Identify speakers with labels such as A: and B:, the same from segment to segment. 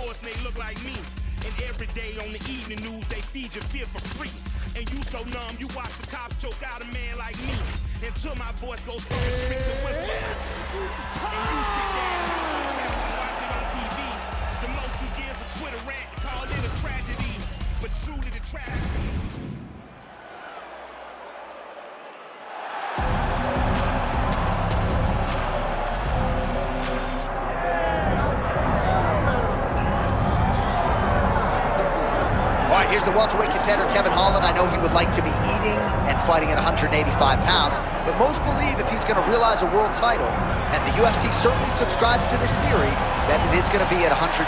A: sports and they look like me. And every day on the evening news, they feed you fear for free. And you so numb, you watch the cops choke out a man like me. Until my voice goes from a shriek to whisper. And you sit down on your couch and watch it on TV. The most you give is a Twitter rant, call it a tragedy. But truly the tragedy.
B: Here's the welterweight contender, Kevin Holland. I know he would like to be eating and fighting at 185 pounds, but most believe if he's going to realize a world title, and the UFC certainly subscribes to this theory, that it is going to be at 170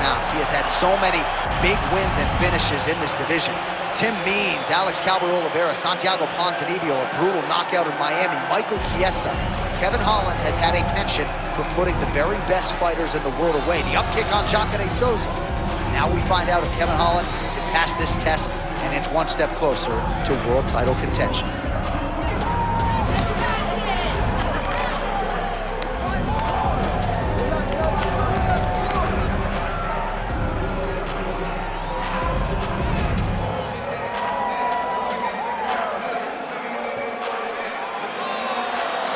B: pounds. He has had so many big wins and finishes in this division. Tim Means, Alex Cowboy Oliveira, Santiago Ponzinibbio, a brutal knockout in Miami, Michael Chiesa. Kevin Holland has had a penchant for putting the very best fighters in the world away. The upkick on Jacare Souza. Now we find out if Kevin Holland can pass this test and inch one step closer to world title contention.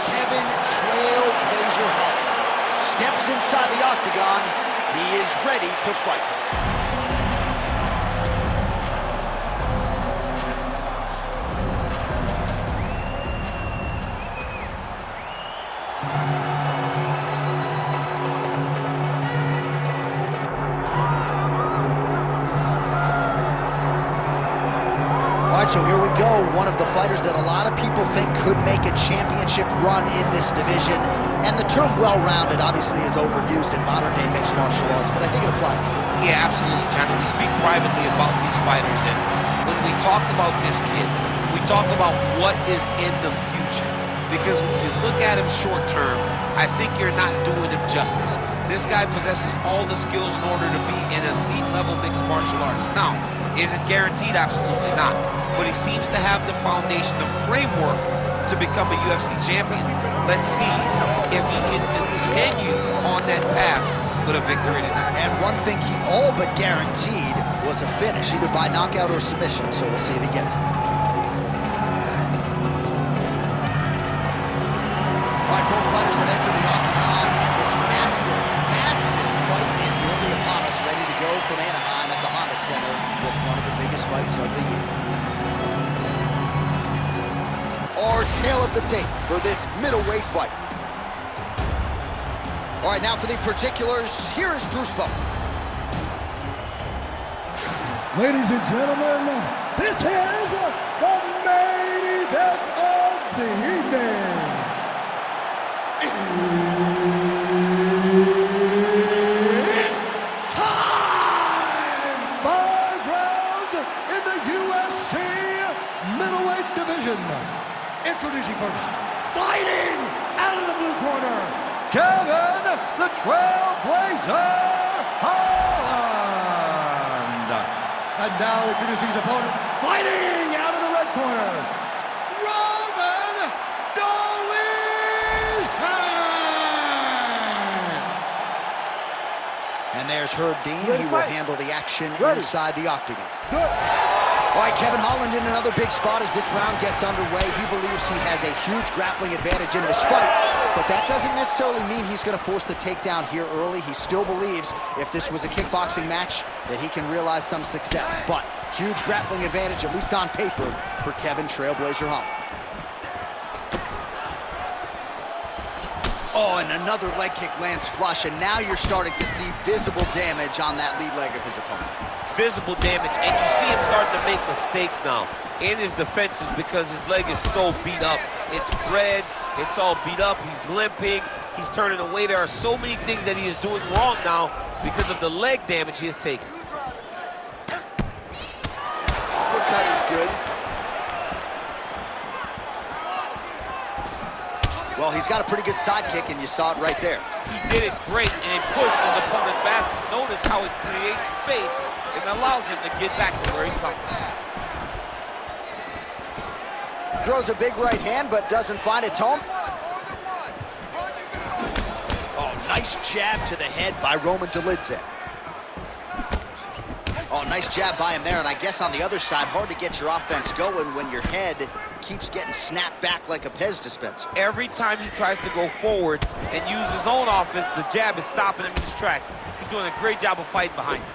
B: Kevin Trailblazer Holland steps inside the octagon. He is ready to fight. So here we go, one of the fighters that a lot of people think could make a championship run in this division. And the term well-rounded obviously is overused in modern-day mixed martial arts, but I think it applies.
C: Yeah, absolutely, Johnny. We speak privately about these fighters, and when we talk about this kid, we talk about what is in the future. Because if you look at him short-term, I think you're not doing him justice. This guy possesses all the skills in order to be an elite-level mixed martial artist. Now, is it guaranteed? Absolutely not. But he seems to have the foundation, the framework to become a UFC champion. Let's see if he can continue on that path with a victory tonight.
B: And one thing he all but guaranteed was a finish, either by knockout or submission, so we'll see if he gets it. All right, both fighters have entered the octagon, and this massive, massive fight is nearly upon us, ready to go from Anaheim at the Honda Center with one of the biggest fights of the year. Our tail of the tape for this middleweight fight. All right, now for the particulars, here is Bruce Buffer.
D: Ladies and gentlemen, this is the main event of the evening. It's time! 5 rounds in the UFC middleweight division. Introducing first, fighting out of the blue corner, Kevin the Trailblazer Holland. And now introducing his opponent, fighting out of the red corner, Dolidze.
B: And there's Herb Dean. He will handle the action inside the octagon. All right, Kevin Holland in another big spot as this round gets underway. He believes he has a huge grappling advantage in this fight, but that doesn't necessarily mean he's going to force the takedown here early. He still believes if this was a kickboxing match that he can realize some success, but huge grappling advantage, at least on paper, for Kevin Trailblazer Holland. Oh, and another leg kick lands flush, and now you're starting to see visible damage on that lead leg of his opponent.
C: Visible damage, and you see him starting to make mistakes now in his defenses because his leg is so beat up. It's red, it's all beat up, he's limping, he's turning away. There are so many things that he is doing wrong now because of the leg damage he has taken.
B: Uppercut is good. Well, he's got a pretty good sidekick, and you saw it right there.
C: He did it great, and he pushed his opponent back. Notice how he creates space and allows him to get back to where he's coming.
B: Throws a big right hand, but doesn't find its home. Oh, nice jab to the head by Dolidze. Oh, nice jab by him there, and I guess on the other side, hard to get your offense going when your head keeps getting snapped back like a Pez dispenser.
C: Every time he tries to go forward and use his own offense, the jab is stopping him in his tracks. He's doing a great job of fighting behind him.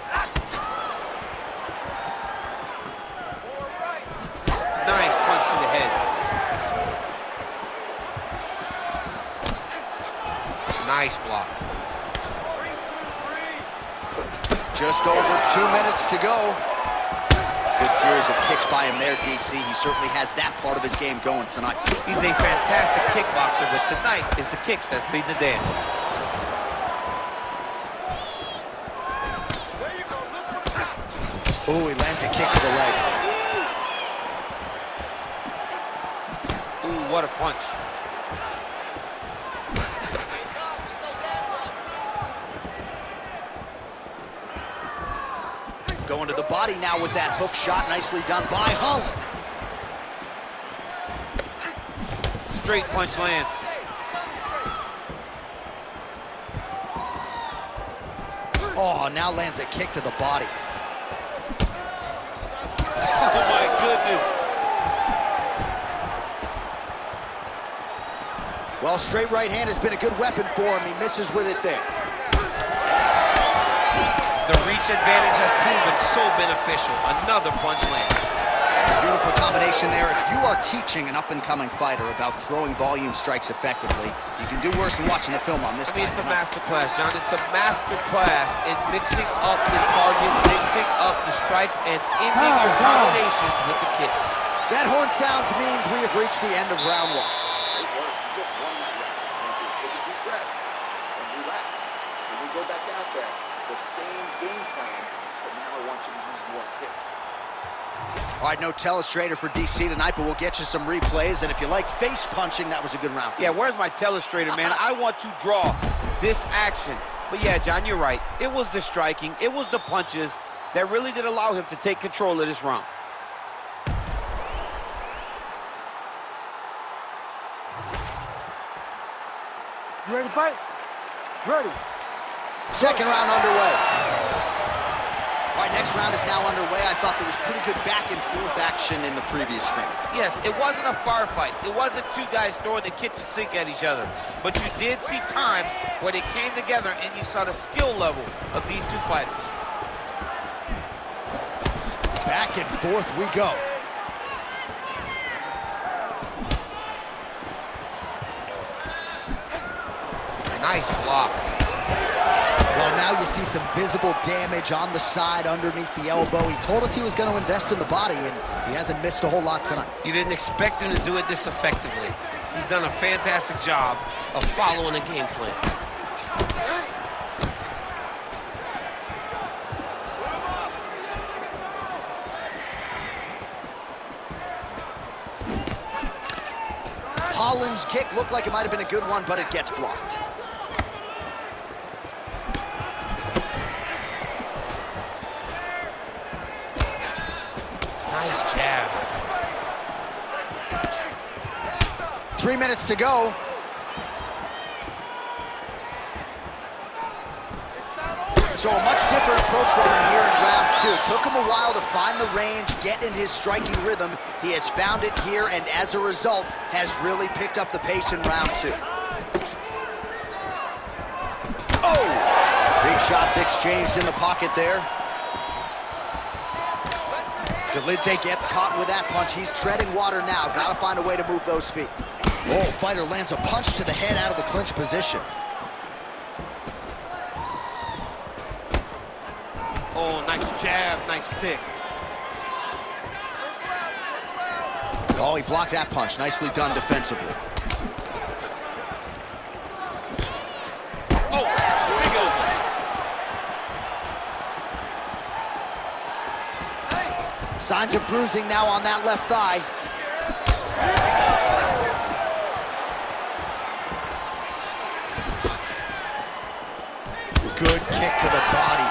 C: Nice punch to the head. Nice block.
B: Just over 2 minutes to go. Good series of kicks by him there, DC. He certainly has that part of his game going tonight.
C: He's a fantastic kickboxer, but tonight is the kicks that's leading the dance.
B: Oh, he lands a kick to the leg.
C: Ooh, what a punch.
B: Going to the body now with that hook shot. Nicely done by Holland.
C: Straight punch lands.
B: Oh, now lands a kick to the body.
C: Oh, my goodness.
B: Well, straight right hand has been a good weapon for him. He misses with it there.
C: The reach advantage has proven so beneficial. Another punch lands.
B: Beautiful combination there. If you are teaching an up-and-coming fighter about throwing volume strikes effectively, you can do worse than watching the film on this guy.
C: It's a master class, John. It's a master class in mixing up the target, mixing up the strikes, and ending your combination with the kick.
B: That horn sounds means we have reached the end of round one.
E: Great work. You just won that round. And take a deep breath and relax. When we go back out there, the same game plan, but now I want you to use more kicks.
B: All right, no telestrator for DC tonight, but we'll get you some replays. And if you like face punching, that was a good round.
C: Yeah, where's my telestrator, man? I want to draw this action. But yeah, John, you're right. It was the striking, it was the punches that really did allow him to take control of this round.
F: You ready to fight? Ready.
B: Second round underway. All right, next round is now underway. I thought there was pretty good back-and-forth action in the previous round.
C: Yes, it wasn't a firefight. It wasn't two guys throwing the kitchen sink at each other. But you did see times where they came together and you saw the skill level of these two fighters.
B: Back and forth we go.
C: Nice block.
B: Well, now you see some visible damage on the side underneath the elbow. He told us he was going to invest in the body, and he hasn't missed a whole lot tonight.
C: You didn't expect him to do it this effectively. He's done a fantastic job of following a game plan.
B: Holland's kick looked like it might have been a good one, but it gets blocked.
C: Nice jab.
B: 3 minutes to go. So a much different approach from him here in round two. It took him a while to find the range, get in his striking rhythm. He has found it here, and as a result, has really picked up the pace in round two. Oh! Big shots exchanged in the pocket there. Dolidze gets caught with that punch. He's treading water now. Got to find a way to move those feet. Oh, fighter lands a punch to the head out of the clinch position.
C: Oh, nice jab, nice stick.
B: Oh, he blocked that punch. Nicely done defensively.
C: Oh, big elbow.
B: Signs of bruising now on that left thigh. Good kick to the body.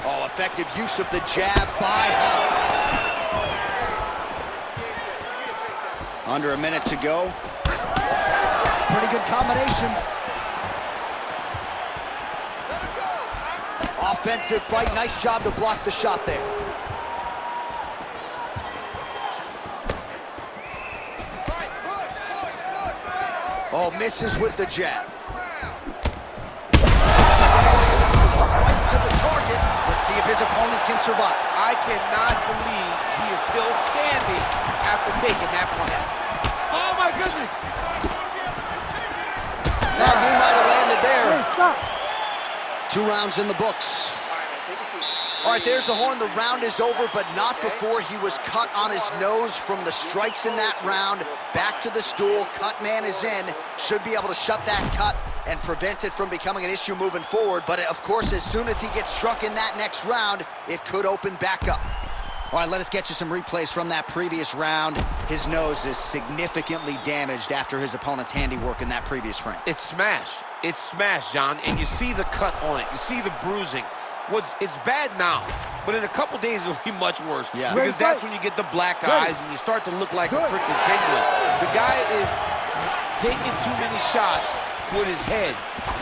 B: Oh, effective use of the jab by Holland. Under a minute to go. Pretty good combination. defensive fight. Nice job to block the shot there. Oh, misses with the jab. Right to the target. Let's see if his opponent can survive.
C: I cannot believe he is still standing after taking that punch. Oh, my goodness.
B: That knee might have landed there.
F: Hey, stop.
B: 2 rounds in the books. All right, there's the horn. The round is over, but not before he was cut on his nose from the strikes in that round. Back to the stool. Cut man is in. Should be able to shut that cut and prevent it from becoming an issue moving forward. But, of course, as soon as he gets struck in that next round, it could open back up. All right, let us get you some replays from that previous round. His nose is significantly damaged after his opponent's handiwork in that previous frame.
C: It's smashed. It's smashed, John, and you see the cut on it. You see the bruising. It's bad now, but in a couple days it'll be much worse.
B: Yeah.
C: Because that's when you get the black eyes and you start to look like a freaking penguin. The guy is taking too many shots with his head.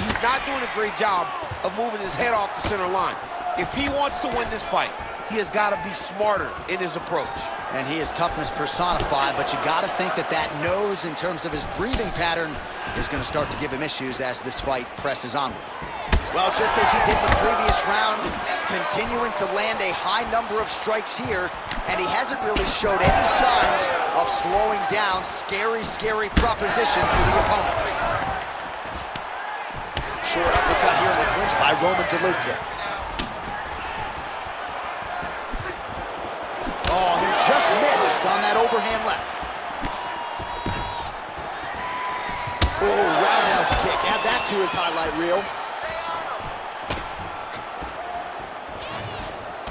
C: He's not doing a great job of moving his head off the center line. If he wants to win this fight, he has got to be smarter in his approach.
B: And he is toughness personified, but you got to think that that nose, in terms of his breathing pattern, is going to start to give him issues as this fight presses onward. Well, just as he did the previous round, continuing to land a high number of strikes here, and he hasn't really showed any signs of slowing down. Scary, scary proposition for the opponent. Short uppercut here in the clinch by Dolidze. Oh, he just missed on that overhand left. Oh, roundhouse kick. Add that to his highlight reel.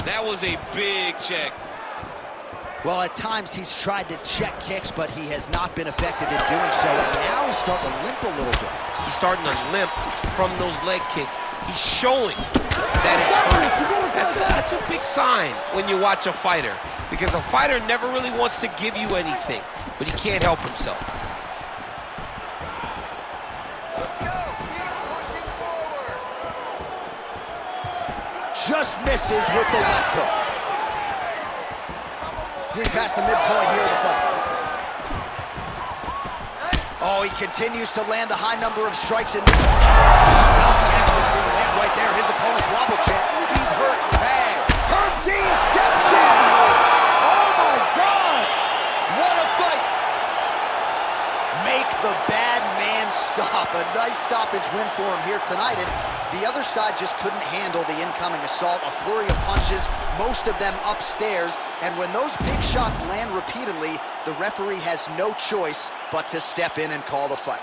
C: That was a big check.
B: Well, at times he's tried to check kicks, but he has not been effective in doing so. And now he's starting to limp a little bit.
C: He's starting to limp from those leg kicks. He's showing that it's hurting. That's a big sign when you watch a fighter, because a fighter never really wants to give you anything, but he can't help himself.
B: Just misses with the left hook. 3 past the midpoint here of the fight. Oh, he continues to land a high number of strikes in this. Not the accuracy land right there. His opponent's wobble champ.
C: He's hurt bad.
B: Herb Dean steps in.
F: Oh, my God.
B: What a fight. Make the bad man stop. A nice stoppage win for him here tonight. And the other side just couldn't handle the incoming assault. A flurry of punches, most of them upstairs. And when those big shots land repeatedly, the referee has no choice but to step in and call the fight.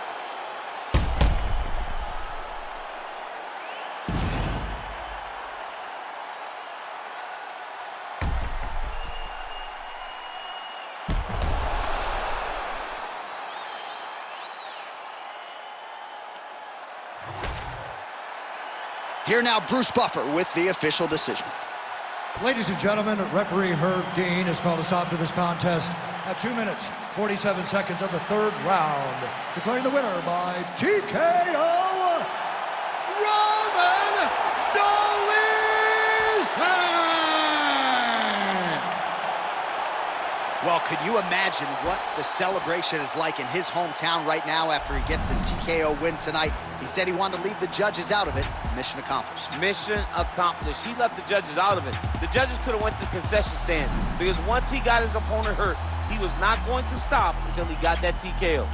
B: Here now, Bruce Buffer with the official decision.
D: Ladies and gentlemen, referee Herb Dean has called a stop to this contest at 2 minutes, 47 seconds of the 3rd round, declaring the winner by TKO, Roman Dolidze!
B: Well, could you imagine what the celebration is like in his hometown right now after he gets the TKO win tonight? He said he wanted to leave the judges out of it. Mission accomplished.
C: Mission accomplished. He left the judges out of it. The judges could have went to the concession stand, because once he got his opponent hurt, he was not going to stop until he got that TKO.